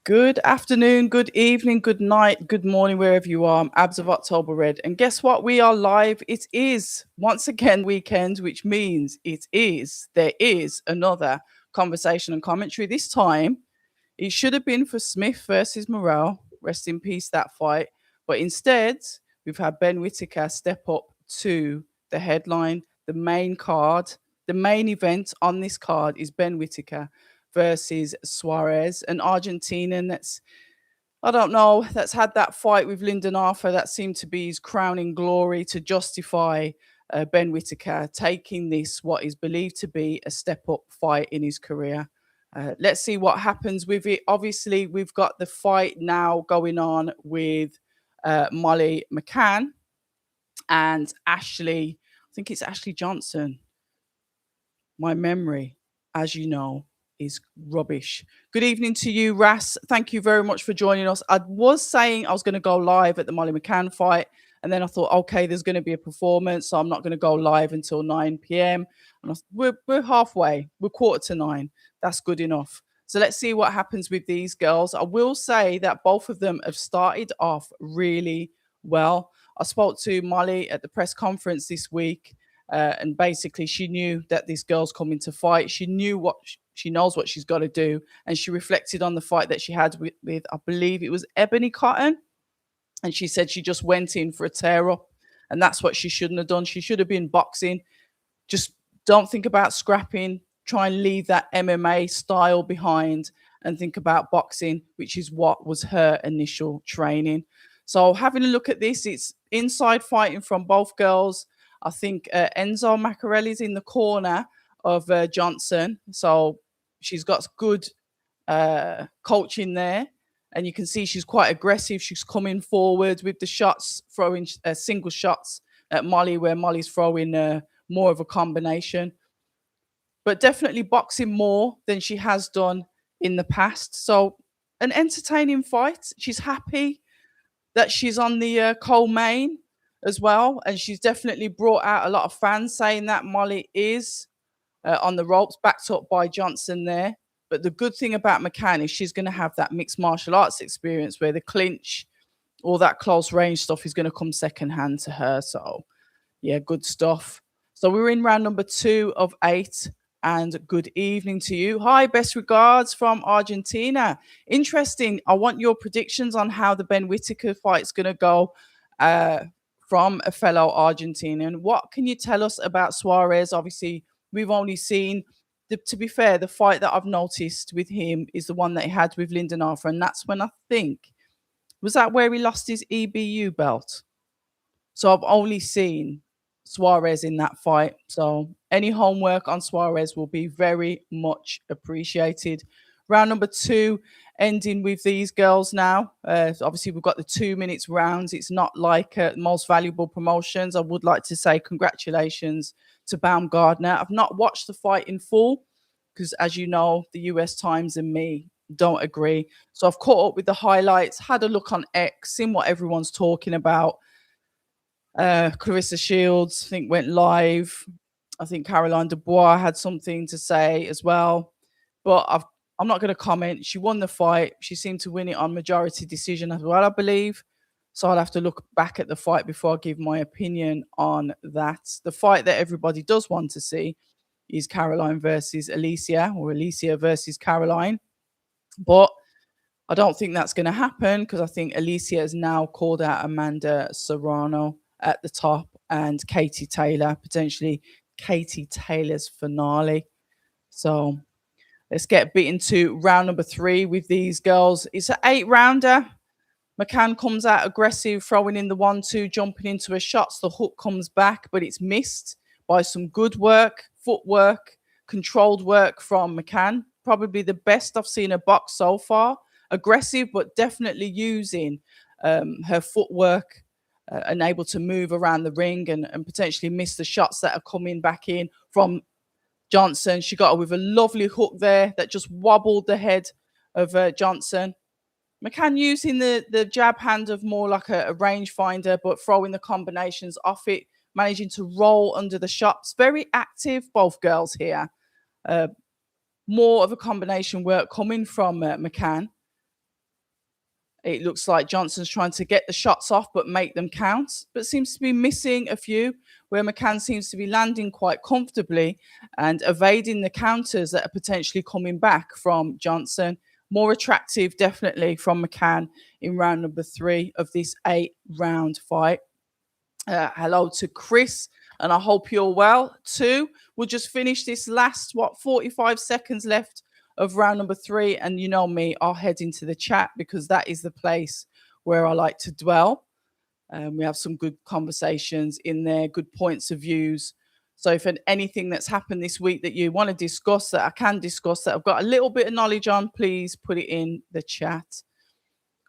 Good afternoon, good evening, good night, good morning, wherever you are. I'm Abs of October Red. And guess what? We are live. It is once again weekend, which means there is another conversation and commentary. This time, it should have been for Smith versus Morrell. Rest in peace, that fight. But instead, we've had Ben Whitaker step up to the headline, the main card. The main event on this card is Ben Whitaker versus Suarez, an Argentinian I don't know, that's had that fight with Lyndon Arthur that seemed to be his crowning glory to justify Ben Whitaker taking this, what is believed to be a step up fight in his career. Let's see what happens with it. Obviously, we've got the fight now going on with Molly McCann and Ashley, I think it's Ashley Johnson. My memory, as you know, is rubbish. Good evening to you, Ras. Thank you very much for joining us. I was saying I was going to go live at the Molly McCann fight, and then I thought, okay, there's going to be a performance, so I'm not going to go live until 9 p.m. And we're halfway. We're 8:45. That's good enough. So let's see what happens with these girls. I will say that both of them have started off really well. I spoke to Molly at the press conference this week. And basically, she knew that this girl's coming to fight. She knew she knows what she's got to do, and she reflected on the fight that she had with I believe it was Ebony Cotton, and she said she just went in for a tear up, and that's what she shouldn't have done. She should have been boxing. Just don't think about scrapping. Try and leave that MMA style behind and think about boxing, which is what was her initial training. So having a look at this, it's inside fighting from both girls. I think Enzo Maccarelli's in the corner of Johnson. So she's got good coaching there. And you can see she's quite aggressive. She's coming forward with the shots, throwing single shots at Molly, where Molly's throwing more of a combination. But definitely boxing more than she has done in the past. So an entertaining fight. She's happy that she's on the co-main as well, and she's definitely brought out a lot of fans saying that Molly is on the ropes, backed up by Johnson there. But the good thing about McCann is she's going to have that mixed martial arts experience where the clinch, all that close range stuff is going to come second hand to her. So yeah, good stuff. So we're in round number 2 of 8. And good evening to you. Hi, best regards from Argentina. Interesting. I want your predictions on how the Ben Whitaker fight's going to go from a fellow Argentinian. What can you tell us about Suarez? Obviously, we've only seen, to be fair, the fight that I've noticed with him is the one that he had with Lyndon Arthur. And that's when I think, was that where he lost his EBU belt? So I've only seen Suarez in that fight. So any homework on Suarez will be very much appreciated. Round number 2, ending with these girls now. Obviously, we've got the 2 minutes rounds. It's not like most valuable promotions. I would like to say congratulations to Baumgardner. I've not watched the fight in full because, as you know, the US Times and me don't agree. So I've caught up with the highlights, had a look on X, seen what everyone's talking about. Clarissa Shields, I think, went live. I think Caroline Dubois had something to say as well. But I'm not going to comment. She won the fight. She seemed to win it on majority decision as well, I believe. So I'll have to look back at the fight before I give my opinion on that. The fight that everybody does want to see is Caroline versus Alicia, or Alicia versus Caroline. But I don't think that's going to happen because I think Alicia has now called out Amanda Serrano at the top and Katie Taylor, potentially Katie Taylor's finale. So let's get bit into round number 3 with these girls. It's an 8-rounder. McCann comes out aggressive, throwing in the 1-2, jumping into her shots. The hook comes back, but it's missed by some good work, footwork, controlled work from McCann. Probably the best I've seen her box so far. Aggressive, but definitely using her footwork and able to move around the ring and potentially miss the shots that are coming back in from Johnson. She got her with a lovely hook there that just wobbled the head of Johnson. McCann using the jab hand of more like a rangefinder, but throwing the combinations off it, managing to roll under the shots. Very active, both girls here. More of a combination work coming from McCann. It looks like Johnson's trying to get the shots off, but make them count, but seems to be missing a few, where McCann seems to be landing quite comfortably and evading the counters that are potentially coming back from Johnson. More attractive, definitely, from McCann in round number 3 of this 8-round fight. Hello to Chris, and I hope you're well too. We'll just finish this last, 45 seconds left of round number 3. And you know me, I'll head into the chat because that is the place where I like to dwell. We have some good conversations in there, good points of views. So if anything that's happened this week that you want to discuss, that I can discuss, that I've got a little bit of knowledge on, please put it in the chat.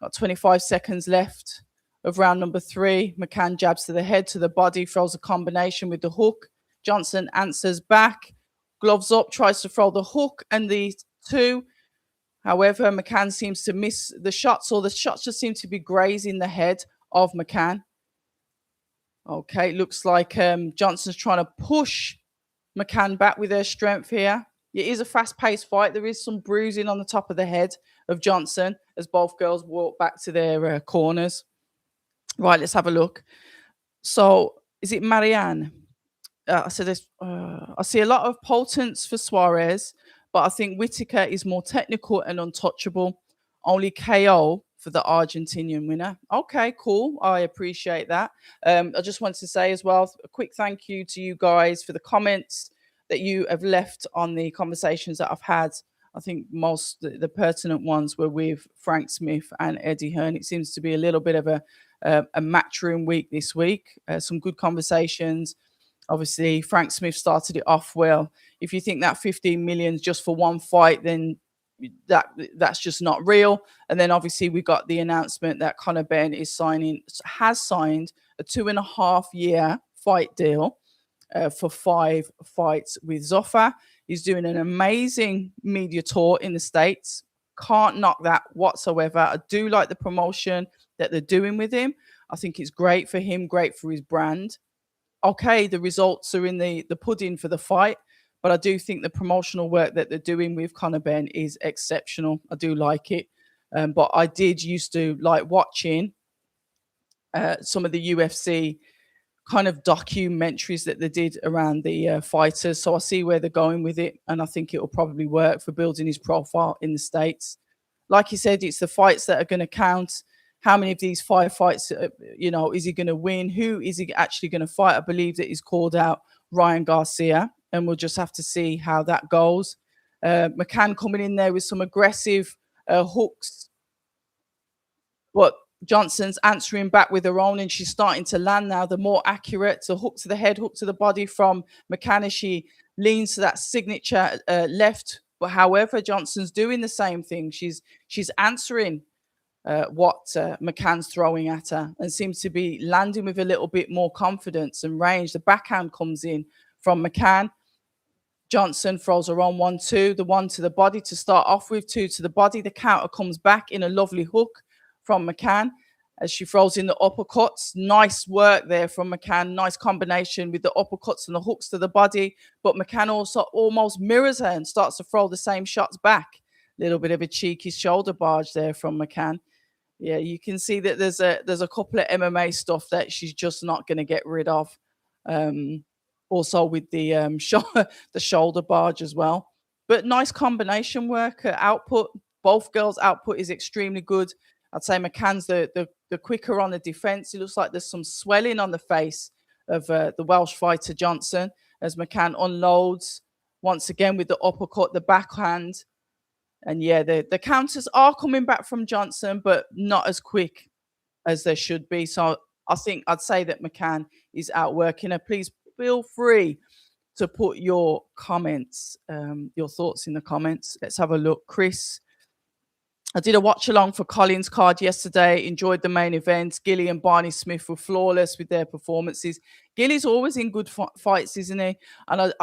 Got 25 seconds left of round number 3. McCann jabs to the head, to the body, throws a combination with the hook. Johnson answers back, gloves up, tries to throw the hook and the 2. However, McCann seems to miss the shots, or the shots just seem to be grazing the head of McCann. Okay, looks like Johnson's trying to push McCann back with her strength here. It is a fast-paced fight. There is some bruising on the top of the head of Johnson as both girls walk back to their corners. Right, let's have a look. So, is it Marianne? I see a lot of potence for Suarez, but I think Whitaker is more technical and untouchable. Only KO for the Argentinian winner. Okay, cool. I appreciate that. I just want to say as well, a quick thank you to you guys for the comments that you have left on the conversations that I've had. I think most the pertinent ones were with Frank Smith and Eddie Hearn. It seems to be a little bit of a matchroom week this week. Some good conversations. Obviously, Frank Smith started it off well. If you think that 15 million is just for one fight, then that's just not real. And then obviously we got the announcement that Conor Benn has signed a 2.5-year fight deal for 5 fights with Zoffa. He's doing an amazing media tour in the States. Can't knock that whatsoever. I do like the promotion that they're doing with him. I think it's great for him, great for his brand. Okay, the results are in the pudding for the fight, but I do think the promotional work that they're doing with Conor Benn is exceptional. I do like it. But I did used to like watching some of the UFC kind of documentaries that they did around the fighters. So I see where they're going with it, and I think it will probably work for building his profile in the States. Like you said, it's the fights that are going to count. How many of these 5 fights, is he going to win? Who is he actually going to fight? I believe that he's called out Ryan Garcia, and we'll just have to see how that goes. McCann coming in there with some aggressive hooks, but Johnson's answering back with her own, and she's starting to land now. The more accurate, so hook to the head, hook to the body from McCann as she leans to that signature left. But however, Johnson's doing the same thing. She's answering what McCann's throwing at her, and seems to be landing with a little bit more confidence and range. The backhand comes in from McCann. Johnson throws her on 1-2, the 1 to the body to start off with, 2 to the body. The counter comes back in a lovely hook from McCann as she throws in the uppercuts. Nice work there from McCann. Nice combination with the uppercuts and the hooks to the body. But McCann also almost mirrors her and starts to throw the same shots back. Little bit of a cheeky shoulder barge there from McCann. Yeah, you can see that there's a couple of MMA stuff that she's just not going to get rid of. Also with the the shoulder barge as well. But nice combination work. Output, both girls' output is extremely good. I'd say McCann's the quicker on the defense. It looks like there's some swelling on the face of the Welsh fighter Johnson as McCann unloads once again with the uppercut, the backhand. And yeah, the counters are coming back from Johnson, but not as quick as they should be. So I think I'd say that McCann is outworking her. Please feel free to put your comments, your thoughts in the comments. Let's have a look. Chris, I did a watch along for Colin's card yesterday. Enjoyed the main event. Gilly and Barney Smith were flawless with their performances. Gilly's always in good fights, isn't he? And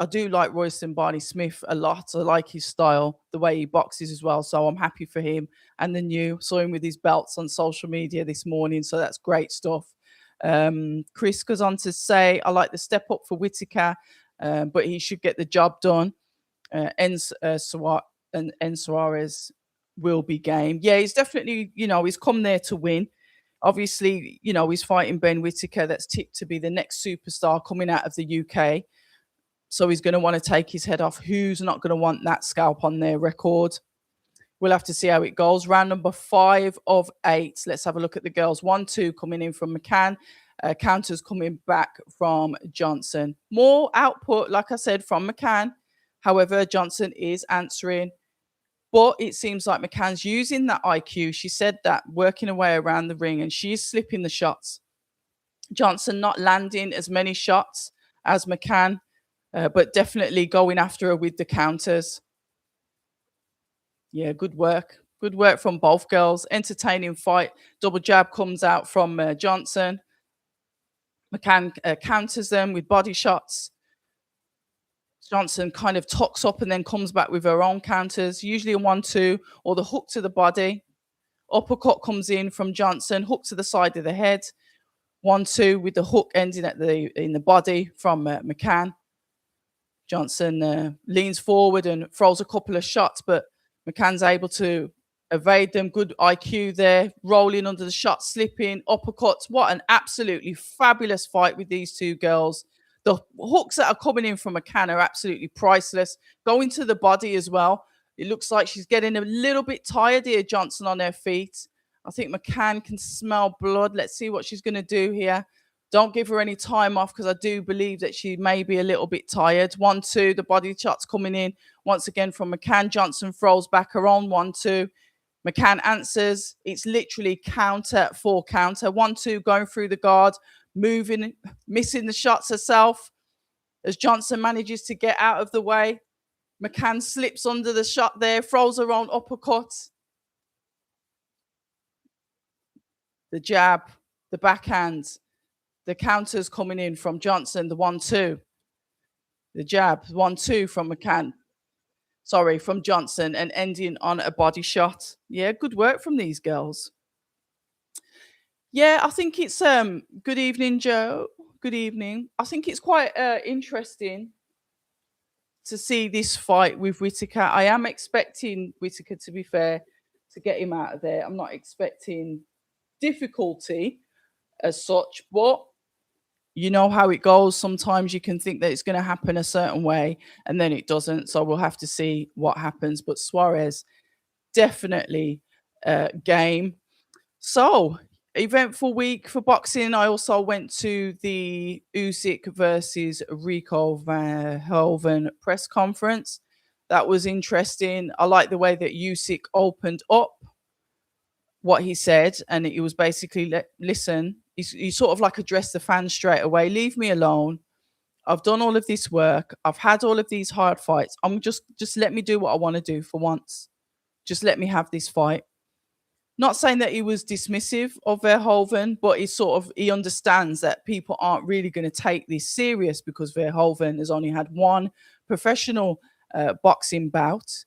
I do like Royston Barney Smith a lot. I like his style, the way he boxes as well. So I'm happy for him. And saw him with his belts on social media this morning. So that's great stuff. Chris goes on to say, I like the step up for Whitaker, but he should get the job done. Suarez will be game. Yeah, he's definitely, he's come there to win. Obviously, he's fighting Ben Whitaker, that's tipped to be the next superstar coming out of the UK. So he's going to want to take his head off. Who's not going to want that scalp on their record? We'll have to see how it goes. Round number 5 of 8. Let's have a look at the girls. 1-2 coming in from McCann. Counters coming back from Johnson. More output, like I said, from McCann. However, Johnson is answering. But it seems like McCann's using that IQ. She said that, working her way around the ring, and she's slipping the shots. Johnson not landing as many shots as McCann, but definitely going after her with the counters. Yeah, good work. Good work from both girls. Entertaining fight. Double jab comes out from Johnson. McCann counters them with body shots. Johnson kind of tucks up and then comes back with her own counters, usually a 1-2 or the hook to the body. Uppercut comes in from Johnson, hook to the side of the head. 1-2 with the hook ending in the body from McCann. Johnson leans forward and throws a couple of shots, but McCann's able to evade them. Good IQ there, rolling under the shot, slipping, uppercuts. What an absolutely fabulous fight with these two girls. The hooks that are coming in from McCann are absolutely priceless. Going to the body as well. It looks like she's getting a little bit tired here, Johnson, on her feet. I think McCann can smell blood. Let's see what she's going to do here. Don't give her any time off, because I do believe that she may be a little bit tired. 1-2, the body shots coming in once again from McCann. Johnson throws back her own 1-2. McCann answers. It's literally counter for counter. 1-2 going through the guard, moving, missing the shots herself as Johnson manages to get out of the way. McCann slips under the shot there, throws her own uppercut. The jab, the backhand, the counters coming in from Johnson, the 1-2. The jab, 1-2 from McCann. Sorry, from Johnson, and ending on a body shot. Yeah, good work from these girls. Yeah, I think it's good evening, Joe. Good evening. I think it's quite interesting to see this fight with Whitaker. I am expecting Whitaker, to be fair, to get him out of there. I'm not expecting difficulty as such, but you know how it goes. Sometimes you can think that it's going to happen a certain way and then it doesn't. So we'll have to see what happens. But Suarez, definitely game. So, eventful week for boxing. I also went to the Usyk versus Hovven press conference. That was interesting. I like the way that Usyk opened up what he said, and he was basically, listen, he sort of like addressed the fans straight away. Leave me alone. I've done all of this work. I've had all of these hard fights. I'm just let me do what I want to do for once. Just let me have this fight. Not saying that he was dismissive of Verhoeven, but he understands that people aren't really going to take this serious because Verhoeven has only had one professional boxing bout,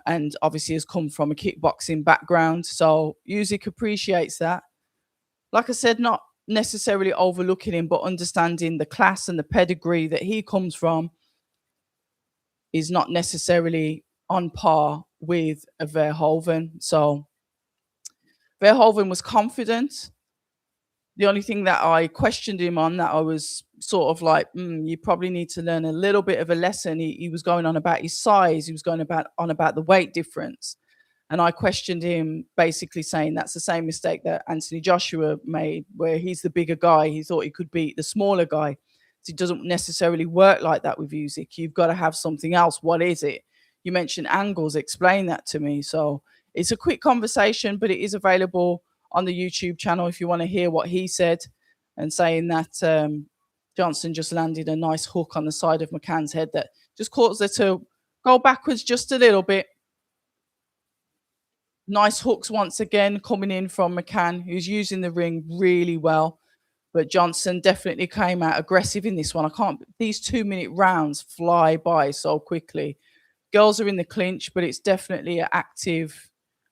and obviously has come from a kickboxing background. So Usyk appreciates that. Like I said, not necessarily overlooking him, but understanding the class and the pedigree that he comes from is not necessarily on par with a Verhoeven. So Verhoeven was confident. The only thing that I questioned him on, that I was sort of like, you probably need to learn a little bit of a lesson. He was going on about his size. He was going on about the weight difference. And I questioned him, basically saying that's the same mistake that Anthony Joshua made, where he's the bigger guy. He thought he could beat the smaller guy. So it doesn't necessarily work like that with Usyk. You've got to have something else. What is it? You mentioned angles. Explain that to me. So it's a quick conversation, but it is available on the YouTube channel if you want to hear what he said, and saying that Johnson just landed a nice hook on the side of McCann's head that just caused her to go backwards just a little bit. Nice hooks once again coming in from McCann, who's using the ring really well. But Johnson definitely came out aggressive in this one. These 2-minute rounds fly by so quickly. Girls are in the clinch, but it's definitely an active,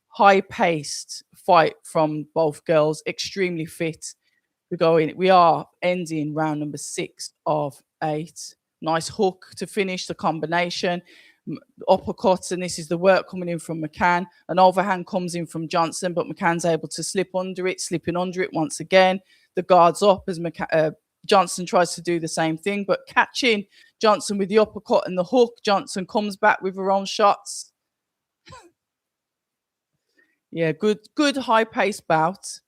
high-paced fight from both girls. Extremely fit. We are ending round number 6 of 8. Nice hook to finish the combination. uppercuts, and this is the work coming in from McCann. An overhand comes in from Johnson, but McCann's able to slip under it, slipping under it once again. The guard's up as Johnson tries to do the same thing, but catching Johnson with the uppercut and the hook, Johnson comes back with her own shots. Yeah, good high-paced bout.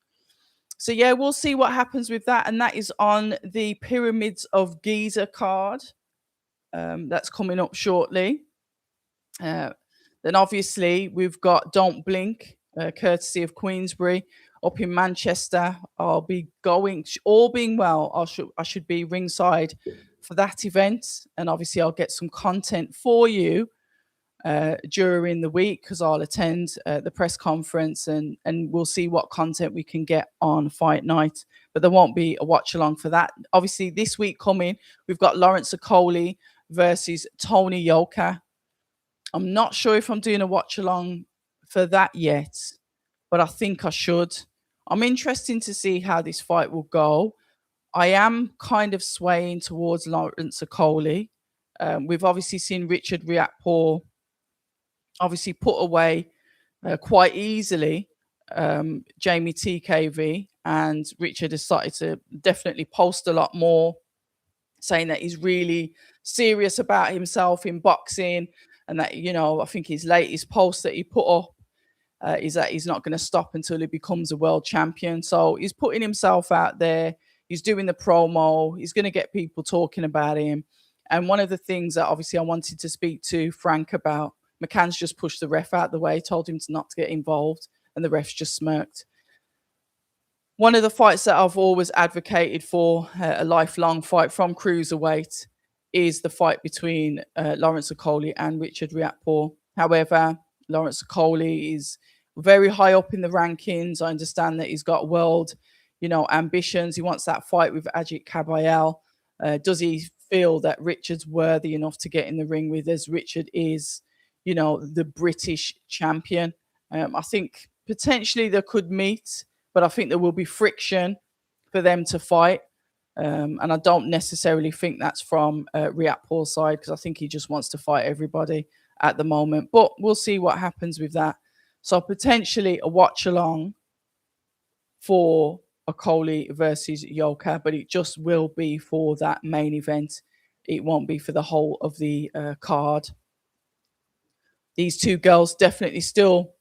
So yeah, we'll see what happens with that, and that is on the Pyramids of Giza card. That's coming up shortly. Uh, then obviously we've got Don't Blink, courtesy of Queensbury, up in Manchester. I'll be going, all being well, I should be ringside for that event, and obviously I'll get some content for you during the week because I'll attend the press conference, and we'll see what content we can get on fight night. But there won't be a watch along for that. Obviously, this week coming, we've got Lawrence Okoli versus Tony Yoka. I'm not sure if I'm doing a watch along for that yet, but I think I should. I'm interested to see how this fight will go. I am kind of swaying towards Lawrence Okoli. We've obviously seen Richard Riakporhe obviously put away quite easily Jamie TKV, and Richard has started to definitely post a lot more, saying that he's really serious about himself in boxing, and that, you know, I think his latest post that he put up is that he's not going to stop until he becomes a world champion. So he's putting himself out there. He's doing the promo. He's going to get people talking about him. And one of the things that obviously I wanted to speak to Frank about, McCann's just pushed the ref out the way, told him to not to get involved, and the ref's just smirked. One of the fights that I've always advocated for, a lifelong fight from cruiserweight, is the fight between Lawrence Okoli and Richard Riakporhe. However, Lawrence Okoli is very high up in the rankings. I understand that he's got world, ambitions. He wants that fight with Ajit Kabayel. Does he feel that Richard's worthy enough to get in the ring with, as Richard is, the British champion? I think potentially they could meet, but I think there will be friction for them to fight. And I don't necessarily think that's from Riakporhe's side, because I think he just wants to fight everybody at the moment. But we'll see what happens with that. So potentially a watch along for Okoli versus Yoka, but it just will be for that main event. It won't be for the whole of the card. These two girls definitely still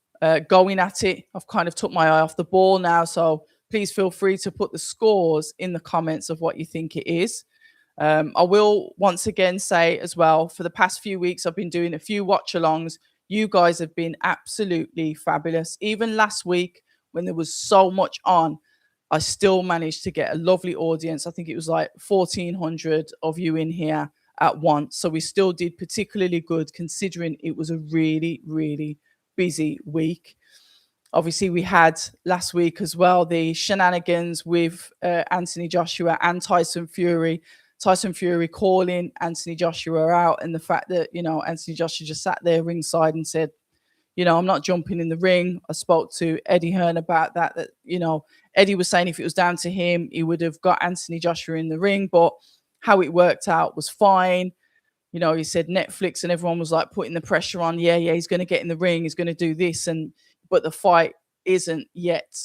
going at it. I've kind of took my eye off the ball now, so please feel free to put the scores in the comments of what you think it is. I will once again say as well, for the past few weeks, I've been doing a few watch-alongs. You guys have been absolutely fabulous. Even last week, when there was so much on, I still managed to get a lovely audience. I think it was like 1,400 of you in here at once. So we still did particularly good, considering it was a really, really busy week. Obviously, we had last week as well the shenanigans with Anthony Joshua and Tyson Fury. Tyson Fury calling Anthony Joshua out, and the fact that, Anthony Joshua just sat there ringside and said, I'm not jumping in the ring. I spoke to Eddie Hearn about that, Eddie was saying if it was down to him, he would have got Anthony Joshua in the ring, but how it worked out was fine. He said Netflix, and everyone was like putting the pressure on. Yeah, he's going to get in the ring. He's going to do this. But the fight isn't yet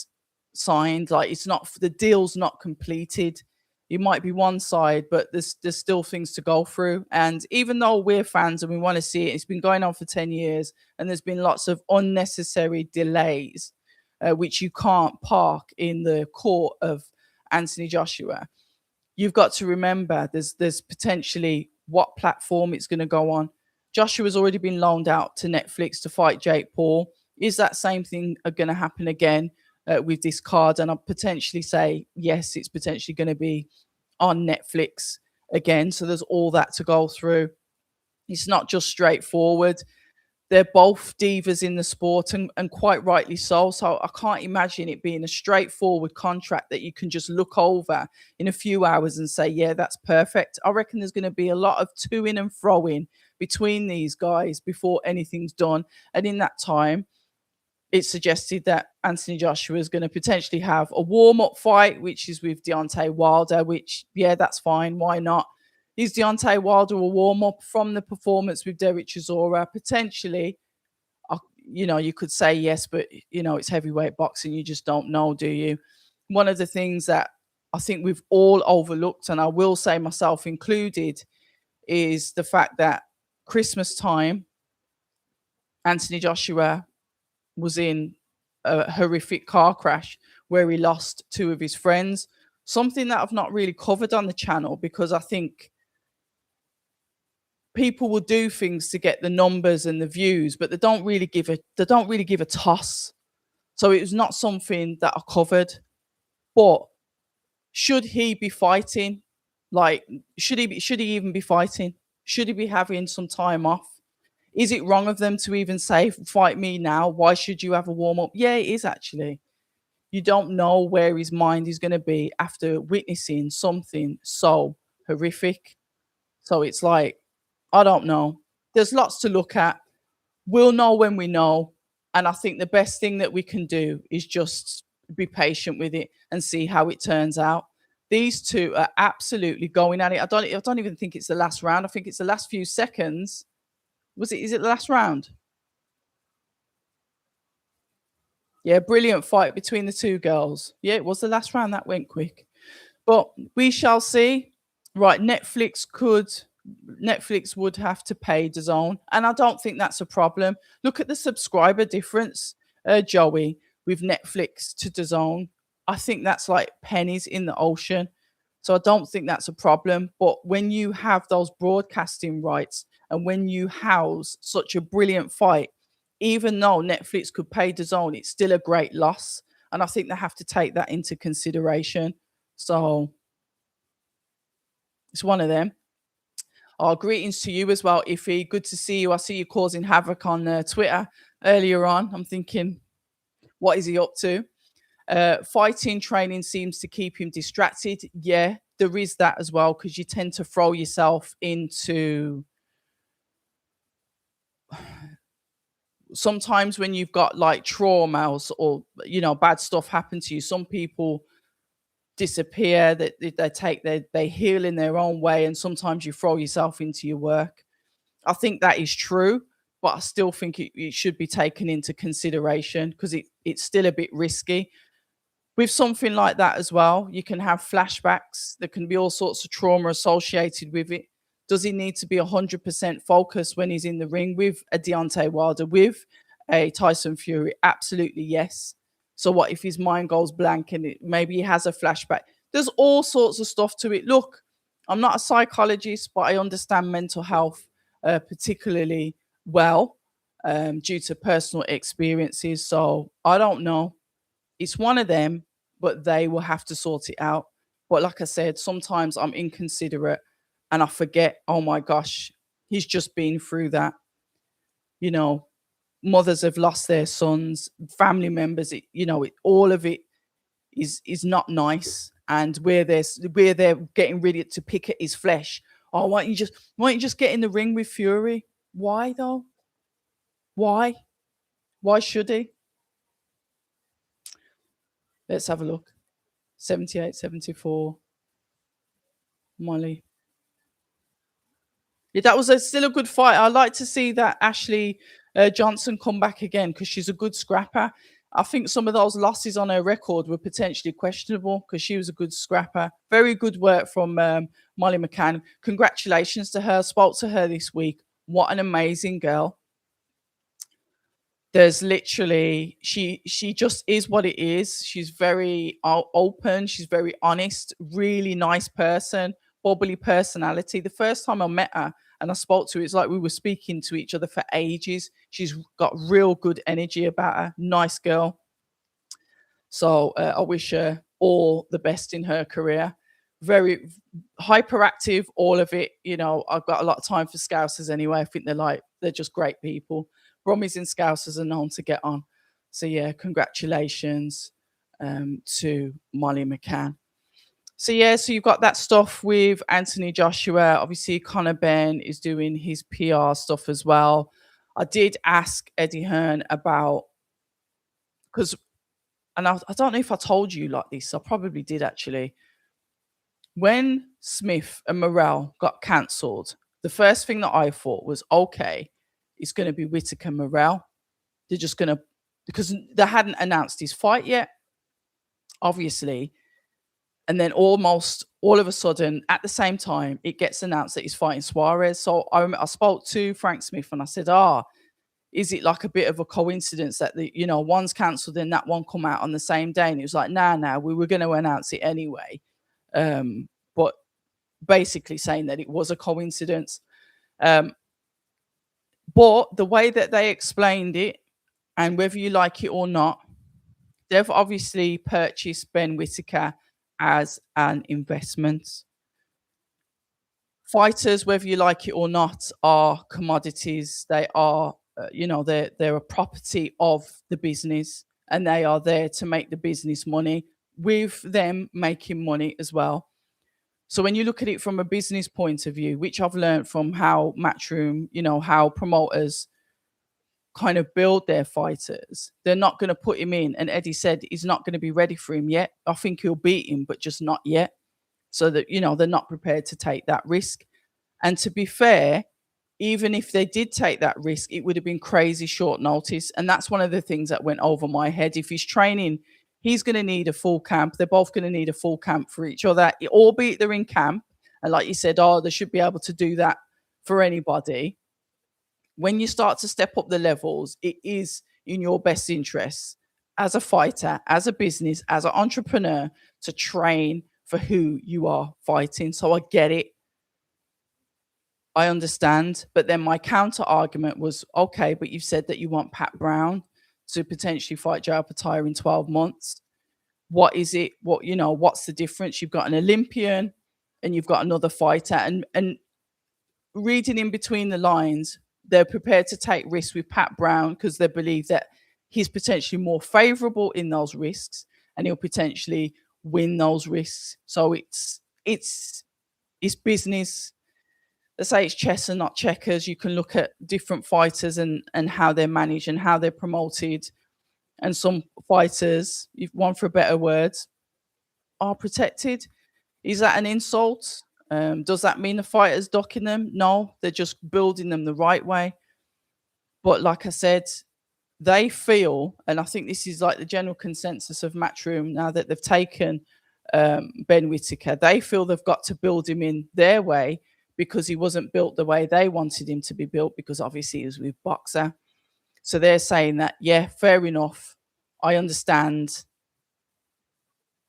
signed. Like, it's not, the deal's not completed. It might be one side, but there's still things to go through. And even though we're fans and we want to see it, it's been going on for 10 years, and there's been lots of unnecessary delays, which you can't park in the court of Anthony Joshua. You've got to remember there's potentially what platform it's going to go on. Joshua's already been loaned out to Netflix to fight Jake Paul. Is that same thing going to happen again with this card? And I'll potentially say, yes, it's potentially going to be on Netflix again. So there's all that to go through. It's not just straightforward. They're both divas in the sport, and quite rightly so. So I can't imagine it being a straightforward contract that you can just look over in a few hours and say, yeah, that's perfect. I reckon there's going to be a lot of to-ing and fro-ing between these guys before anything's done. And in that time, it's suggested that Anthony Joshua is going to potentially have a warm-up fight, which is with Deontay Wilder, which, yeah, that's fine. Why not? Is Deontay Wilder a warm up from the performance with Derek Chisora? Potentially, you could say yes, but it's heavyweight boxing. You just don't know, do you? One of the things that I think we've all overlooked, and I will say myself included, is the fact that Christmas time, Anthony Joshua was in a horrific car crash where he lost two of his friends. Something that I've not really covered on the channel because I think people will do things to get the numbers and the views, but they don't really give a toss. So it was not something that I covered. But should he be fighting? Like, should he even be fighting? Should he be having some time off? Is it wrong of them to even say, fight me now? Why should you have a warm up? Yeah, it is actually. You don't know where his mind is going to be after witnessing something so horrific. So it's like, I don't know. There's lots to look at. We'll know when we know. And I think the best thing that we can do is just be patient with it and see how it turns out. These two are absolutely going at it. I don't even think it's the last round. I think it's the last few seconds. Is it the last round? Yeah, brilliant fight between the two girls. Yeah, it was the last round. That went quick. But we shall see. Right, Netflix would have to pay DAZN, and I don't think that's a problem. Look at the subscriber difference, Joey, with Netflix to DAZN. I think that's like pennies in the ocean. So I don't think that's a problem. But when you have those broadcasting rights and when you house such a brilliant fight, even though Netflix could pay DAZN, it's still a great loss. And I think they have to take that into consideration. So it's one of them. Oh, greetings to you as well, Iffy. Good to see you. I see you causing havoc on Twitter earlier on. I'm thinking, what is he up to? Fighting training seems to keep him distracted. Yeah, there is that as well, because you tend to throw yourself into sometimes when you've got like traumas or bad stuff happen to you. Some people disappear, that they heal in their own way, and sometimes you throw yourself into your work. I think that is true, but I still think it should be taken into consideration because it's still a bit risky. With something like that as well, you can have flashbacks. There can be all sorts of trauma associated with it. Does he need to be 100% focused when he's in the ring with a Deontay Wilder, with a Tyson Fury? Absolutely, yes. So what if his mind goes blank and maybe he has a flashback? There's all sorts of stuff to it. Look, I'm not a psychologist, but I understand mental health particularly well due to personal experiences. So I don't know. It's one of them, but they will have to sort it out. But like I said, sometimes I'm inconsiderate and I forget, oh my gosh, he's just been through that. You know, mothers have lost their sons, family members, all of it is not nice. And where they're getting ready to pick at his flesh. Oh, why don't you just get in the ring with Fury? Why though? Why? Why should he? Let's have a look. 78, 74. Molly. Yeah, that was still a good fight. I like to see that Ashley Johnson come back again because she's a good scrapper. I think some of those losses on her record were potentially questionable because she was a good scrapper. Very good work from Molly McCann. Congratulations to her. Spoke to her this week. What an amazing girl. There's literally she just is what it is. She's very open, she's very honest, really nice person, bubbly personality. The first time I met her and I spoke to her, it's like we were speaking to each other for ages. She's got real good energy about her. Nice girl. So I wish her all the best in her career. Very hyperactive, all of it. I've got a lot of time for Scousers anyway. I think they're just great people. Brummies and Scousers are known to get on. So yeah, congratulations to Molly McCann. So yeah, so you've got that stuff with Anthony Joshua. Obviously, Conor Ben is doing his PR stuff as well. I did ask Eddie Hearn about, because, and I don't know if I told you like this. I probably did actually. When Smith and Morrell got cancelled, the first thing that I thought was, okay, it's going to be Whitaker Morrell. They're just going to, because they hadn't announced his fight yet, obviously. And then almost all of a sudden, at the same time, it gets announced that he's fighting Suarez. So I spoke to Frank Smith and I said, is it like a bit of a coincidence that one's cancelled and that one come out on the same day? And he was like, nah, we were going to announce it anyway. But basically saying that it was a coincidence. But the way that they explained it, and whether you like it or not, they've obviously purchased Ben Whitaker as an investment. Fighters, whether you like it or not, are commodities. They are, they're a property of the business, and they are there to make the business money, with them making money as well. So when you look at it from a business point of view, which I've learned from how Matchroom, how promoters kind of build their fighters, they're not going to put him in. And Eddie said he's not going to be ready for him yet. I think he'll beat him, but just not yet. So that, they're not prepared to take that risk. And to be fair, even if they did take that risk, it would have been crazy short notice. And that's one of the things that went over my head. If he's training, he's going to need a full camp. They're both going to need a full camp for each other, albeit they're in camp. And like you said, they should be able to do that for anybody. When you start to step up the levels, it is in your best interest as a fighter, as a business, as an entrepreneur, to train for who you are fighting. So I get it. I understand. But then my counter argument was, okay, but you've said that you want Pat Brown to potentially fight Joe Pataya in 12 months. What is it? What's the difference? You've got an Olympian and you've got another fighter. And reading in between the lines, they're prepared to take risks with Pat Brown because they believe that he's potentially more favorable in those risks and he'll potentially win those risks. So it's business. They say it's chess and not checkers. You can look at different fighters and how they're managed and how they're promoted. And some fighters, if one for better words, are protected. Is that an insult? Does that mean the fighter's docking them? No, they're just building them the right way. But like I said, they feel, and I think this is like the general consensus of Matchroom now that they've taken Ben Whitaker, they feel they've got to build him in their way because he wasn't built the way they wanted him to be built, because obviously he was with Boxer. So they're saying that, yeah, fair enough. I understand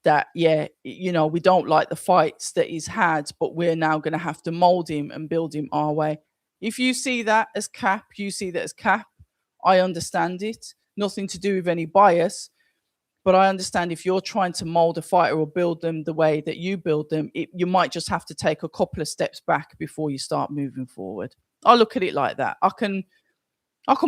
that, yeah, we don't like the fights that he's had, but we're now going to have to mold him and build him our way. If you see that as cap, you see that as cap. I understand it. Nothing to do with any bias. But I understand if you're trying to mold a fighter or build them the way that you build them, you might just have to take a couple of steps back before you start moving forward. I look at it like that. I can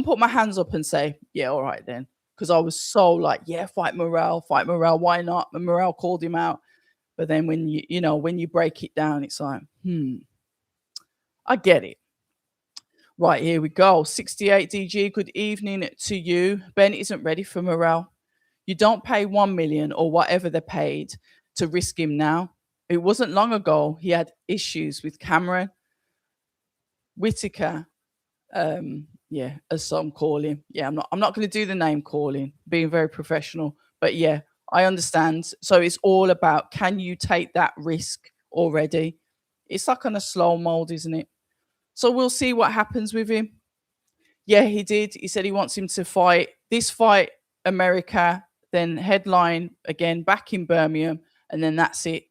put my hands up and say, yeah, all right then. Because I was so like, yeah, fight Morrell, why not? And Morrell called him out. But then when when you break it down, it's like, I get it. Right, here we go. 68 DG, good evening to you. Ben isn't ready for Morrell. You don't pay 1 million or whatever they paid to risk him now. It wasn't long ago he had issues with Cameron. Whitaker, as some call him. Yeah, I'm not going to do the name calling, being very professional. But yeah, I understand. So it's all about, can you take that risk already? It's like on a slow mold, isn't it? So we'll see what happens with him. Yeah, he did. He said he wants him to fight America, then headline again back in Birmingham, and then that's it.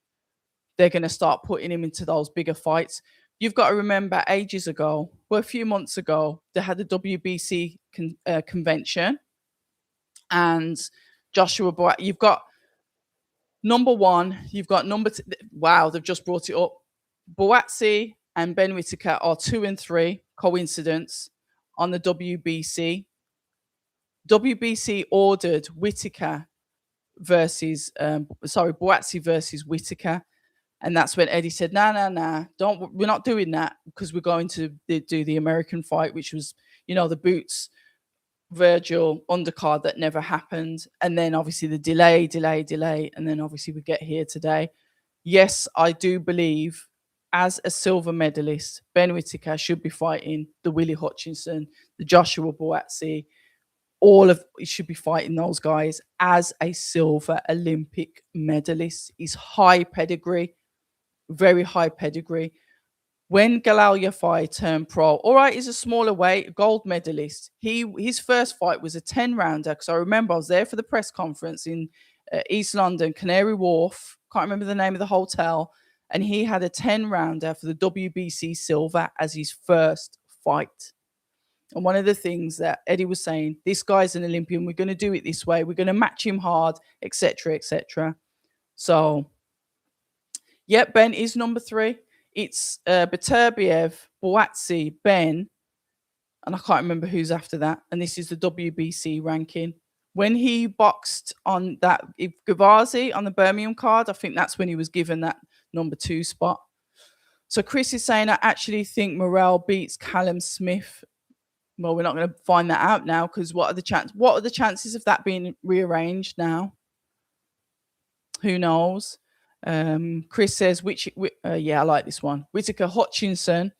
They're going to start putting him into those bigger fights. You've got to remember, ages ago, a few months ago, they had the WBC convention, and Joshua Boy, you've got number one, you've got number two. Wow, they've just brought it up. Boatsi and Ben Whitaker are 2 and 3. Coincidence on the WBC. WBC ordered Whitaker versus Boatsi versus Whitaker. And that's when Eddie said, nah, we're not doing that, because we're going to do the American fight, which was, the Boots Virgil undercard that never happened. And then obviously the delay. And then obviously we get here today. Yes, I do believe as a silver medalist, Ben Whittaker should be fighting the Willie Hutchinson, the Joshua Buatsi, all of he should be fighting those guys as a silver Olympic medalist. He's high pedigree, very high pedigree. When Galal Yafai turned pro, all right, he's a smaller weight, gold medalist. His first fight was a 10 rounder because I remember I was there for the press conference in East London, Canary Wharf. Can't remember the name of the hotel, and he had a 10 rounder for the WBC silver as his first fight. And one of the things that Eddie was saying, this guy's an Olympian. We're going to do it this way. We're going to match him hard, etc., etc. So, yep, Ben is number 3. It's Beterbiev, Boatsi, Ben, and I can't remember who's after that. And this is the WBC ranking. When he boxed on that Gavazi on the Birmingham card, I think that's when he was given that number 2 spot. So Chris is saying, I actually think Morrell beats Callum Smith. Well, we're not going to find that out now because what are the chances of that being rearranged now? Who knows? Chris says, yeah, I like this one. Whitaker Hutchinson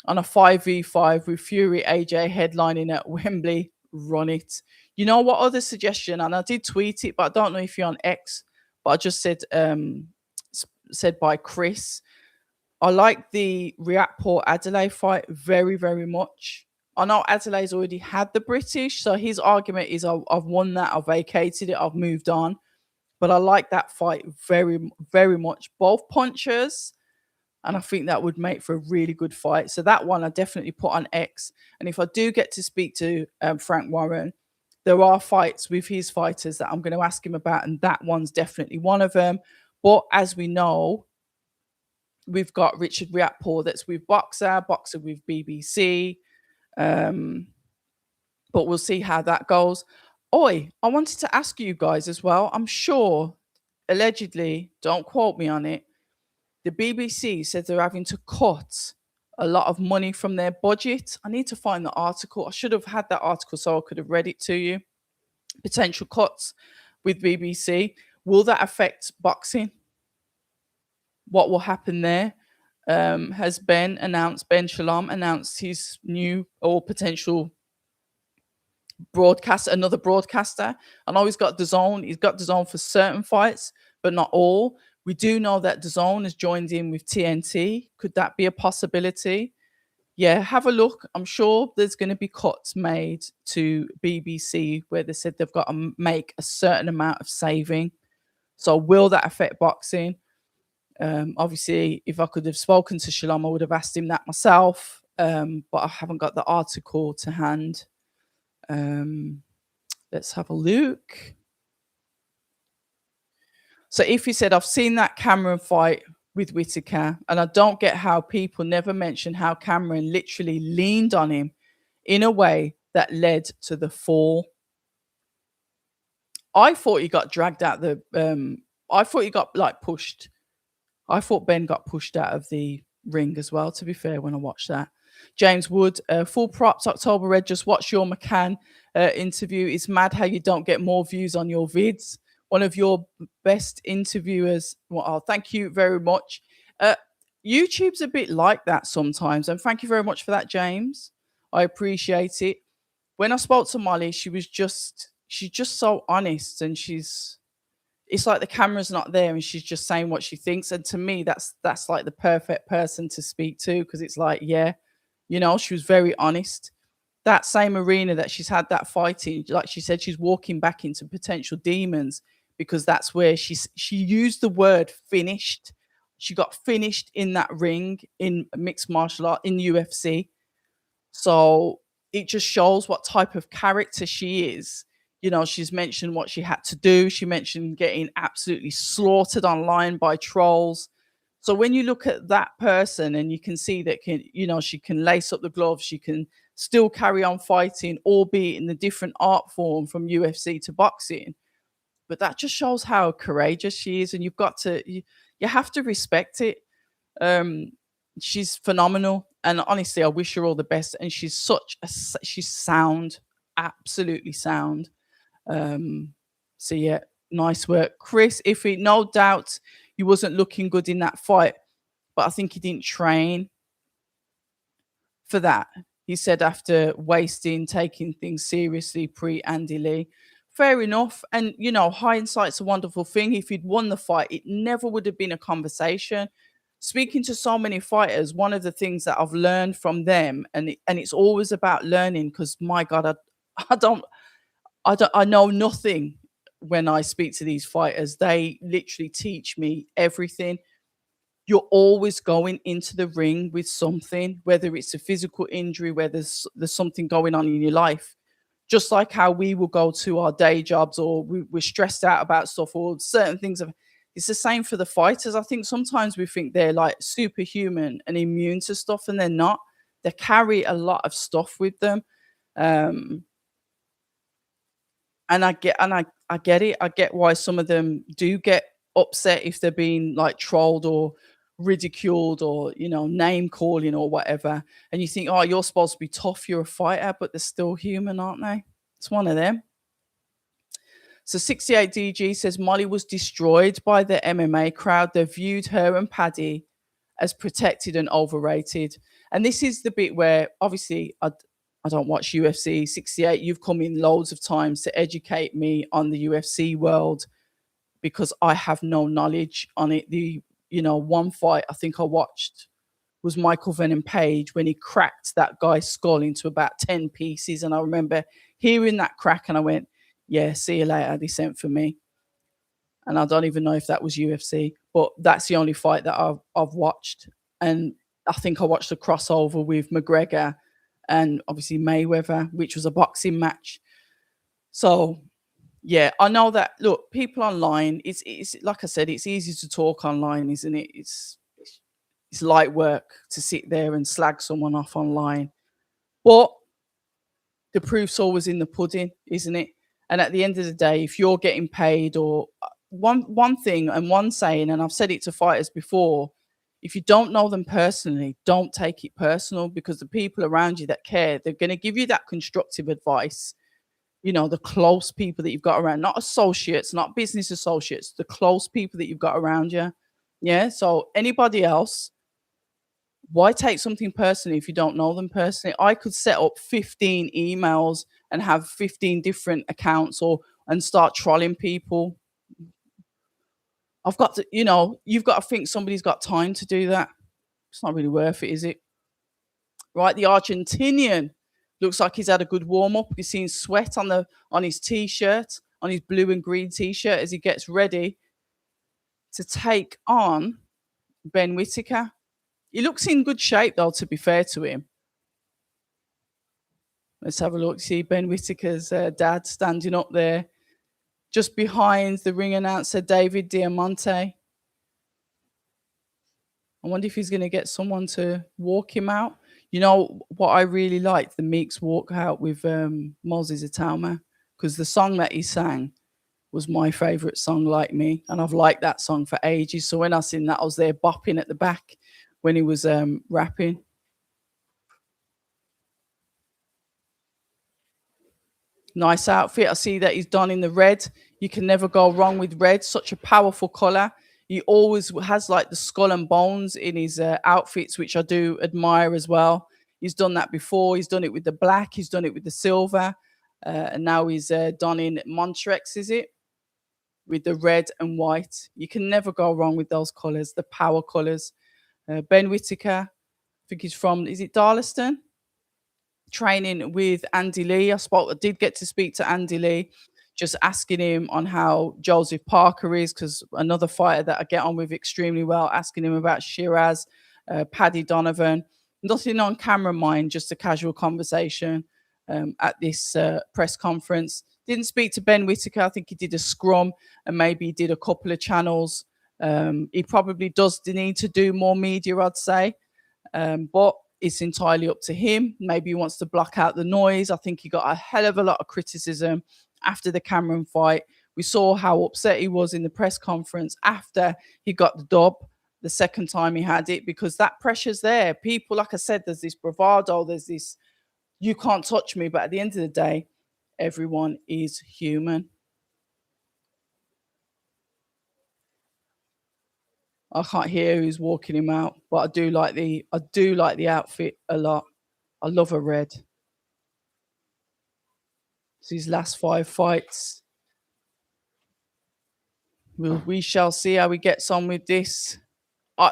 on a 5v5 with Fury AJ headlining at Wembley. Run it. You know what other suggestion? And I did tweet it, but I don't know if you're on X. But I just said by Chris. I like the Riakporhe Adelaide fight very, very much. I know Adelaide's already had the British, so his argument is I've won that, I've vacated it, I've moved on. But I like that fight very, very much. Both punchers, and I think that would make for a really good fight. So that one I definitely put on X. And if I do get to speak to Frank Warren, there are fights with his fighters that I'm going to ask him about, and that one's definitely one of them. But as we know, we've got Richard Riakporhe that's with Boxer with BBC. But we'll see how that goes. Oi, I wanted to ask you guys as well. I'm sure, allegedly, don't quote me on it, the BBC said they're having to cut a lot of money from their budget. I need to find the article. I should have had that article so I could have read it to you. Potential cuts with BBC. Will that affect boxing? What will happen there? Has Ben Shalom announced his new or potential another broadcaster? I know he's got DAZN for certain fights, but not all. We do know that DAZN has joined in with TNT. Could that be a possibility? Yeah, have a look. I'm sure there's going to be cuts made to BBC where they said they've got to make a certain amount of saving. So will that affect boxing? Obviously, if I could have spoken to Shalom, I would have asked him that myself, but I haven't got the article to hand. Let's have a look. So if he said, I've seen that Cameron fight with Whitaker, and I don't get how people never mention how Cameron literally leaned on him in a way that led to the fall. I thought he got dragged out I thought he got pushed. I thought Ben got pushed out of the ring as well, to be fair, when I watched that. James Wood, full props, October Red, just watch your McCann interview. It's mad how you don't get more views on your vids. One of your best interviewers. Well, thank you very much. YouTube's a bit like that sometimes, and thank you very much for that, James. I appreciate it. When I spoke to Molly, she's just so honest, and it's like the camera's not there and she's just saying what she thinks. And to me, that's like the perfect person to speak to, because it's like, yeah, she was very honest. That same arena that she's had that fight in, like she said, she's walking back into potential demons, because that's where she used the word finished. She got finished in that ring in mixed martial art in UFC. So it just shows what type of character she is. She's mentioned what she had to do. She mentioned getting absolutely slaughtered online by trolls. So when you look at that person and you can see that she can lace up the gloves, she can still carry on fighting, albeit in a different art form from UFC to boxing. But that just shows how courageous she is, and you have to respect it. She's phenomenal, and honestly, I wish her all the best. And she's sound, absolutely sound. So yeah, nice work, Chris. No doubt he wasn't looking good in that fight, but I think he didn't train for that. He said after wasting, taking things seriously pre Andy Lee. Fair enough. And, hindsight's a wonderful thing. If he'd won the fight, it never would have been a conversation. Speaking to so many fighters, one of the things that I've learned from them, and it's always about learning because my God, I don't, I know nothing when I speak to these fighters. They literally teach me everything. You're always going into the ring with something, whether it's a physical injury, whether there's something going on in your life. Just like how we will go to our day jobs or we're stressed out about stuff or certain things. It's the same for the fighters. I think sometimes we think they're like superhuman and immune to stuff, and they're not. They carry a lot of stuff with them. Um, and I get it. I get why some of them do get upset if they're being like trolled or ridiculed or name calling or whatever. And you think, oh, you're supposed to be tough, you're a fighter, but they're still human, aren't they? It's one of them. So 68 DG says Molly was destroyed by the MMA crowd. They viewed her and Paddy as protected and overrated. And this is the bit where obviously I don't watch UFC. 68, you've come in loads of times to educate me on the UFC world because I have no knowledge on it. One fight I think I watched was Michael Venom Page when he cracked that guy's skull into about 10 pieces. And I remember hearing that crack and I went, yeah, see you later. They sent for me. And I don't even know if that was UFC, but that's the only fight that I've watched. And I think I watched a crossover with McGregor and obviously Mayweather, which was a boxing match. So yeah, I know that. Look, people online, it's like I said, it's easy to talk online, isn't it? It's light work to sit there and slag someone off online. But the proof's always in the pudding, isn't it? And at the end of the day, if you're getting paid or one thing and one saying, and I've said it to fighters before, if you don't know them personally, don't take it personal because the people around you that care, they're going to give you that constructive advice. The close people that you've got around, not associates, not business associates, the close people that you've got around you. Yeah. So anybody else, why take something personally if you don't know them personally? I could set up 15 emails and have 15 different accounts and start trolling people. I've got to, you've got to think somebody's got time to do that. It's not really worth it, is it? Right? The Argentinian looks like he's had a good warm up. You've seen sweat on his t-shirt, on his blue and green t-shirt as he gets ready to take on Ben Whitaker. He looks in good shape though, to be fair to him. Let's have a look. See Ben Whitaker's dad standing up there just behind the ring announcer, David Diamante. I wonder if he's going to get someone to walk him out. You know what I really liked? The Meeks walk out with Moses Atama, because the song that he sang was my favourite song, Like Me. And I've liked that song for ages. So when I seen that, I was there bopping at the back when he was rapping. Nice outfit. I see that he's done in the red. You can never go wrong with red. Such a powerful colour. He always has like the skull and bones in his outfits, which I do admire as well. He's done that before. He's done it with the black. He's done it with the silver. And now he's done in Montrex, is it? With the red and white. You can never go wrong with those colours, the power colours. Ben Whitaker, I think he's from, is it Darlaston? Training with Andy Lee. I did get to speak to Andy Lee, just asking him on how Joseph Parker is, because another fighter that I get on with extremely well, asking him about Shiraz, Paddy Donovan. Nothing on camera, mind, just a casual conversation at this press conference. Didn't speak to Ben Whitaker. I think he did a scrum and maybe he did a couple of channels. He probably does need to do more media, I'd say. But it's entirely up to him. Maybe he wants to block out the noise. I think he got a hell of a lot of criticism after the Cameron fight. We saw how upset he was in the press conference after he got the dub the second time he had it, because that pressure's there. People, like I said, there's this bravado, there's this, you can't touch me. But at the end of the day, everyone is human. I can't hear who's walking him out, but I do like the outfit a lot. I love a red. It's his last 5 fights. We shall see how he gets on with this. I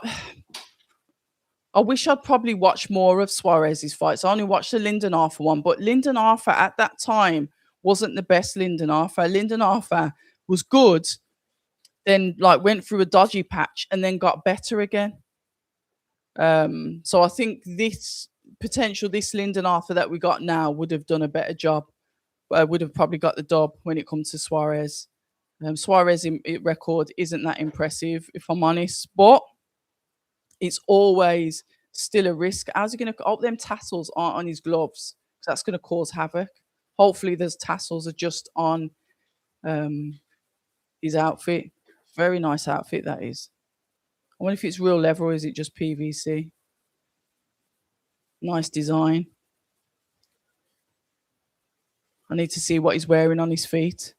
I wish I'd probably watched more of Suarez's fights. I only watched the Lyndon Arthur one, but Lyndon Arthur at that time wasn't the best Lyndon Arthur. Lyndon Arthur was good, then like went through a dodgy patch and then got better again. So I think this Lyndon Arthur that we got now would have done a better job. Would have probably got the dub when it comes to Suarez. Suarez record isn't that impressive, if I'm honest, but it's always still a risk. How's he going to? Oh, them tassels aren't on his gloves, because that's going to cause havoc. Hopefully, those tassels are just on um, his outfit. Very nice outfit that is. I wonder if it's real leather or is it just PVC. Nice design. I need to see what he's wearing on his feet.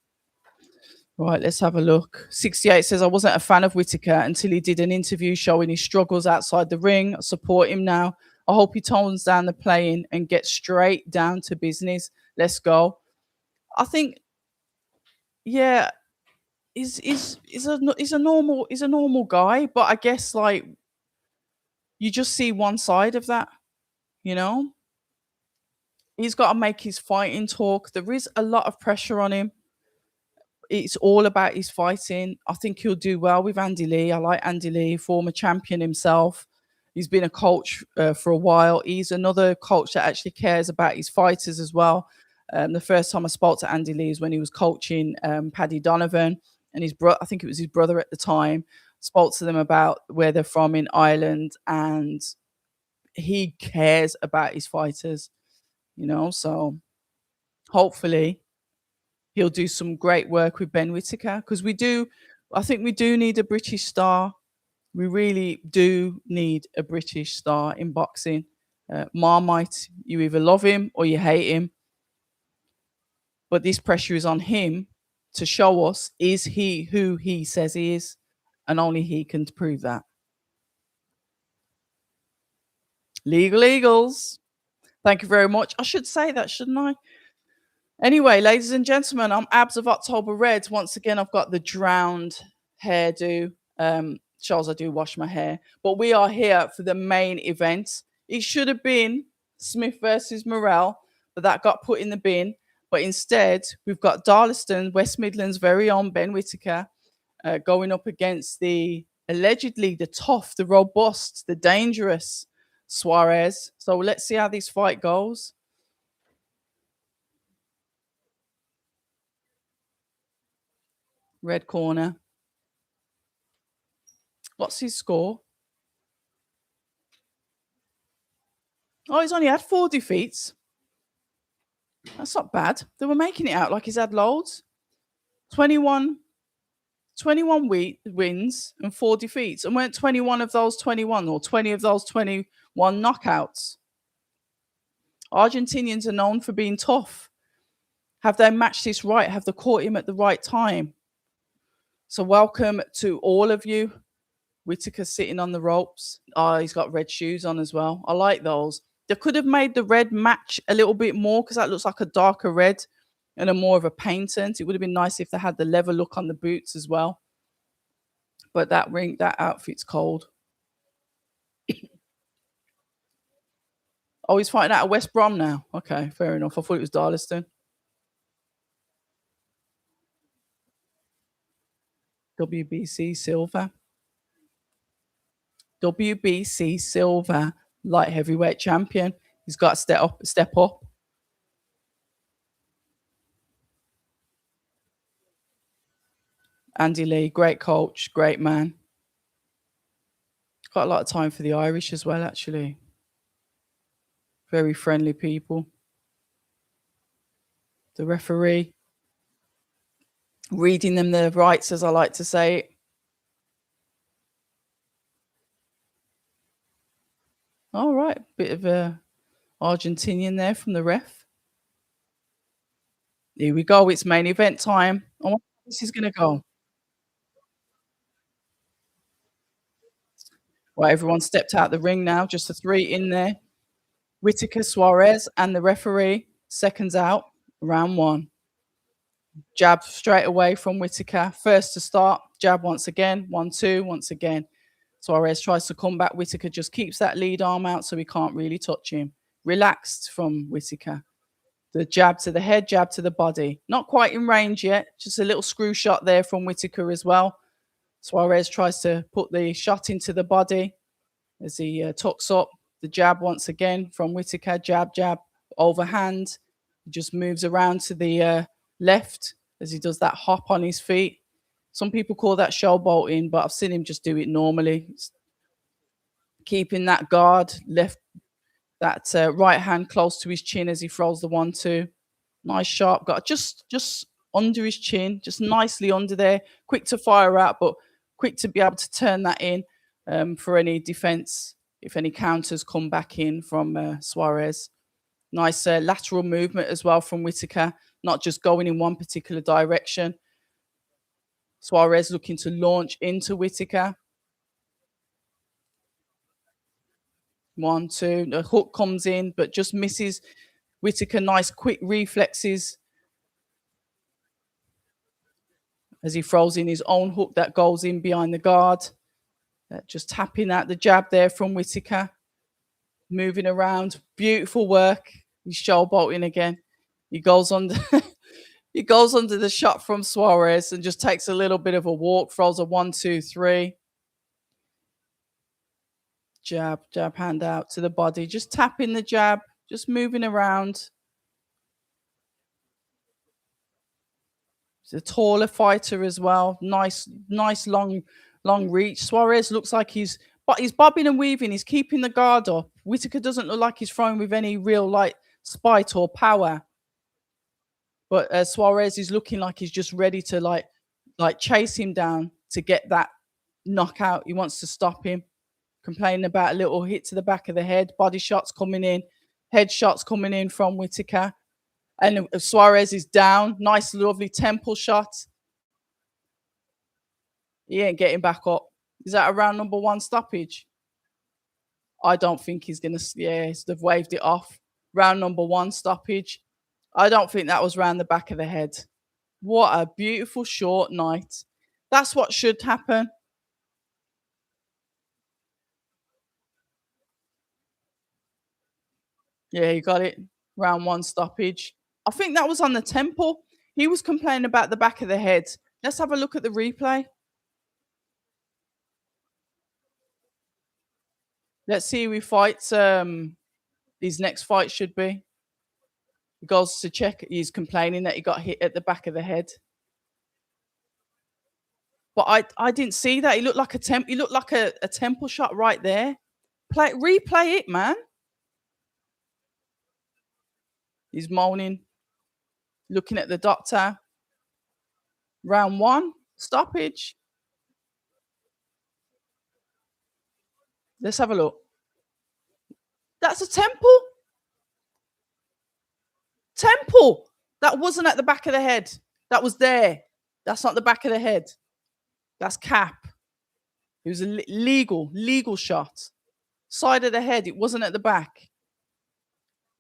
Right, let's have a look. 68 says, I wasn't a fan of Whitaker until he did an interview showing his struggles outside the ring. I support him now. I hope he tones down the playing and gets straight down to business. Let's go. I think, yeah, he's a normal guy, but I guess like you just see one side of that, you know? He's got to make his fighting talk. There is a lot of pressure on him. It's all about his fighting. I think he'll do well with Andy Lee. I like Andy Lee, former champion himself. He's been a coach for a while. He's another coach that actually cares about his fighters as well. The first time I spoke to Andy Lee is when he was coaching Paddy Donovan and his brother. I think it was his brother at the time. Spoke to them about where they're from in Ireland, and he cares about his fighters. So hopefully he'll do some great work with Ben Whitaker, because I think we do need a British star. We really do need a British star in boxing. Marmite, you either love him or you hate him, but this pressure is on him to show us, is he who he says he is, and only he can prove that. Legal Eagles. Thank you very much. I should say that, shouldn't I? Anyway, ladies and gentlemen, I'm Abs of October Red. Once again, I've got the drowned hairdo. Shows I do wash my hair. But we are here for the main event. It should have been Smith versus Morrell, but that got put in the bin. But instead, we've got Darlaston, West Midlands' very own Ben Whitaker, going up against the tough, the robust, the dangerous Suarez. So let's see how this fight goes. Red corner. What's his score? Oh, he's only had 4 defeats. That's not bad. They were making it out like he's had loads. 21, 21 wins and 4 defeats. And weren't 21 of those 21 or 20 of those 21 knockouts? Argentinians are known for being tough. Have they matched this right? Have they caught him at the right time? So welcome to all of you. Whitaker sitting on the ropes. Oh, he's got red shoes on as well. I like those. They could have made the red match a little bit more, because that looks like a darker red and a more of a paintant. It would have been nice if they had the leather look on the boots as well. But that outfit's cold. Oh, he's fighting out of West Brom now. Okay, fair enough. I thought it was Darlaston. WBC silver. WBC silver light heavyweight champion. He's got to step up. Andy Lee, great coach, great man. Got a lot of time for the Irish as well, actually. Very friendly people. The referee reading them their rights, as I like to say. All right, bit of a Argentinian there from the ref. Here we go. It's main event time. I wonder how this is going to go. Well, everyone stepped out the ring now, just the three in there. Whitaker, Suarez, and the referee. Seconds out, round one. Jab straight away from Whitaker. First to start, jab once again. 1-2, once again. Suarez tries to come back. Whitaker just keeps that lead arm out so he can't really touch him. Relaxed from Whitaker. The jab to the head, jab to the body. Not quite in range yet. Just a little screw shot there from Whitaker as well. Suarez tries to put the shot into the body as he tucks up. The jab once again from Whitaker. Jab, jab, overhand. He just moves around to the left as he does that hop on his feet. Some people call that showboating, but I've seen him just do it normally. Keeping that guard, left that right hand close to his chin as he throws the 1-2. Nice sharp guard, just under his chin, just nicely under there. Quick to fire out, but quick to be able to turn that in for any defense if any counters come back in from Suarez. Nice lateral movement as well from Whitaker, not just going in one particular direction. Suarez looking to launch into Whitaker. 1-2. The hook comes in, but just misses. Whitaker, nice quick reflexes as he throws in his own hook that goes in behind the guard. Just tapping out the jab there from Whitaker. Moving around. Beautiful work. He's showboating again. He goes under he goes under the shot from Suarez and just takes a little bit of a walk, throws a 1-2-3. Jab, jab, hand out to the body. Just tapping the jab, just moving around. He's a taller fighter as well. Nice long reach. Suarez looks like he's bobbing and weaving. He's keeping the guard up. Whitaker doesn't look like he's throwing with any real spite or power. But Suarez is looking like he's just ready to like chase him down to get that knockout. He wants to stop him. Complaining about a little hit to the back of the head. Body shots coming in. Head shots coming in from Whitaker. And Suarez is down. Nice, lovely temple shot. He ain't getting back up. Is that a round number one stoppage? I don't think he's going to. Yeah, they've waved it off. Round number one stoppage. I don't think that was round the back of the head. What a beautiful short night. That's what should happen. Yeah, you got it. Round one stoppage. I think that was on the temple. He was complaining about the back of the head. Let's have a look at the replay. Let's see who he fights. His next fight should be. He goes to check. He's complaining that he got hit at the back of the head. But I didn't see that. He looked like a temple shot right there. Replay it, man. He's moaning, looking at the doctor. Round one, stoppage. Let's have a look. That's a temple. Temple. That wasn't at the back of the head. That was there. That's not the back of the head. That's cap. It was a legal shot. Side of the head. It wasn't at the back.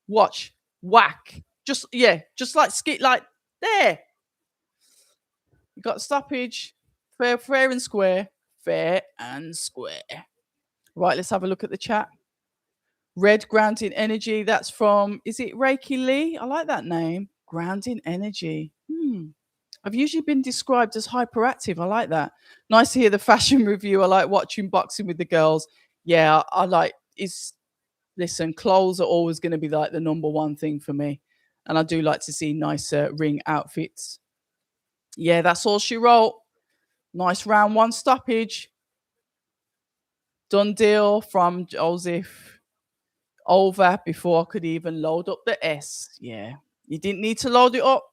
Watch. Whack. Just like skit, like there. You got stoppage. Fair and square. Fair and square. Right, let's have a look at the chat. Red Grounding Energy. That's from, is it Reiki Lee? I like that name. Grounding Energy. I've usually been described as hyperactive. I like that. Nice to hear the fashion review. I like watching boxing with the girls. Yeah, I like listen, clothes are always going to be like the number one thing for me. And I do like to see nice ring outfits. Yeah, that's all she wrote. Nice round one stoppage. Done deal from Joseph. Over before I could even load up the S. Yeah, you didn't need to load it up.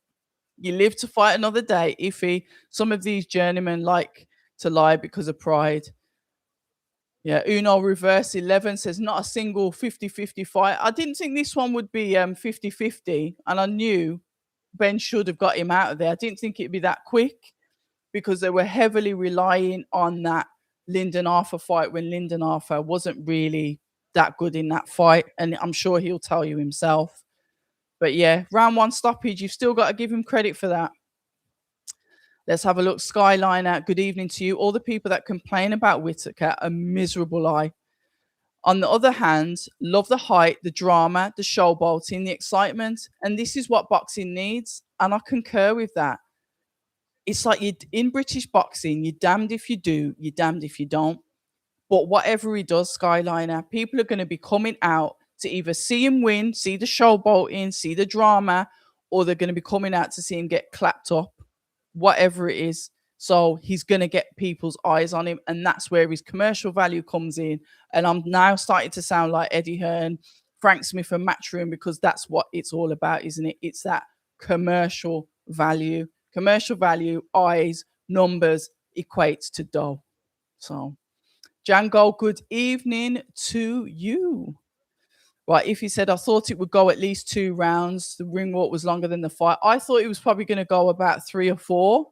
You live to fight another day. Iffy. Some of these journeymen like to lie because of pride. Yeah, Uno Reverse 11 says not a single 50-50 fight. I didn't think this one would be 50-50, and I knew Ben should have got him out of there. I didn't think it'd be that quick because they were heavily relying on that Lyndon Arthur fight when Lyndon Arthur wasn't really that good in that fight, and I'm sure he'll tell you himself. But yeah, round one stoppage. You've still got to give him credit for that. Let's have a look. Skyliner, good evening to you. All the people that complain about Whitaker are miserable eye. On the other hand, love the height, the drama, the showboating, the excitement. And this is what boxing needs. And I concur with that. It's like you in British boxing, you're damned if you do, you're damned if you don't. But whatever he does, Skyliner, people are going to be coming out to either see him win, see the showboating, see the drama, or they're going to be coming out to see him get clapped up, whatever it is. So he's going to get people's eyes on him, and that's where his commercial value comes in. And I'm now starting to sound like Eddie Hearn, Frank Smith, and Matchroom, because that's what it's all about, isn't it? It's that commercial value. Commercial value, eyes, numbers equates to dough. So Django, good evening to you. Right, if he said, I thought it would go at least 2 rounds. The ring walk was longer than the fight. I thought it was probably going to go about 3 or 4,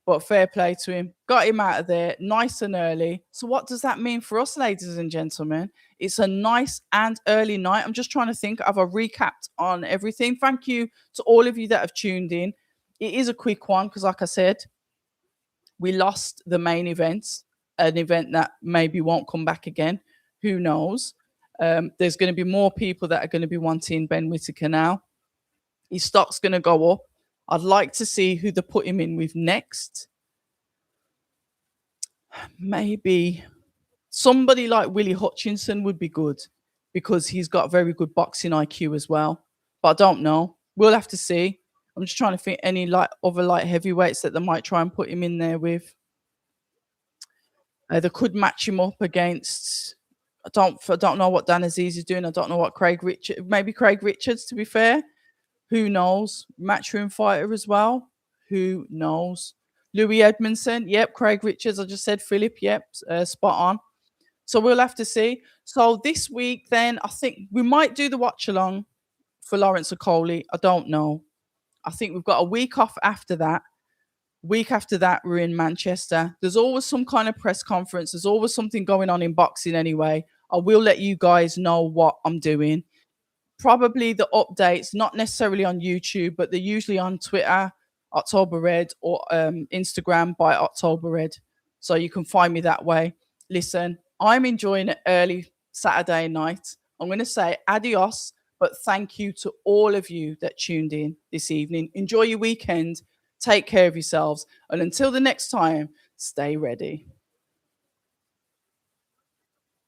but fair play to him. Got him out of there nice and early. So what does that mean for us, ladies and gentlemen? It's a nice and early night. I'm just trying to think. Have I recapped on everything? Thank you to all of you that have tuned in. It is a quick one because, like I said, we lost the main events, an event that maybe won't come back again. Who knows? There's going to be more people that are going to be wanting Ben Whitaker now. His stock's going to go up. I'd like to see who they put him in with next. Maybe somebody like Willie Hutchinson would be good because he's got very good boxing IQ as well. But I don't know. We'll have to see. I'm just trying to think any like other light heavyweights that they might try and put him in there with. They could match him up against. I don't know what Dan Aziz is doing. I don't know what maybe Craig Richards, to be fair. Who knows? Matchroom fighter as well. Who knows? Louis Edmondson. Yep. Craig Richards. I just said Philip. Yep. Spot on. So we'll have to see. So this week, then, I think we might do the watch along for Lawrence Okoli. I don't know. I think we've got a week off after that. Week after that, we're in Manchester. There's always some kind of press conference. There's always something going on in boxing anyway. I will let you guys know what I'm doing. Probably the updates, not necessarily on YouTube, but they're usually on Twitter, October Red, or Instagram by October Red. So you can find me that way. Listen, I'm enjoying it early Saturday night. I'm going to say adios, but thank you to all of you that tuned in this evening. Enjoy your weekend. Take care of yourselves. And until the next time, stay ready.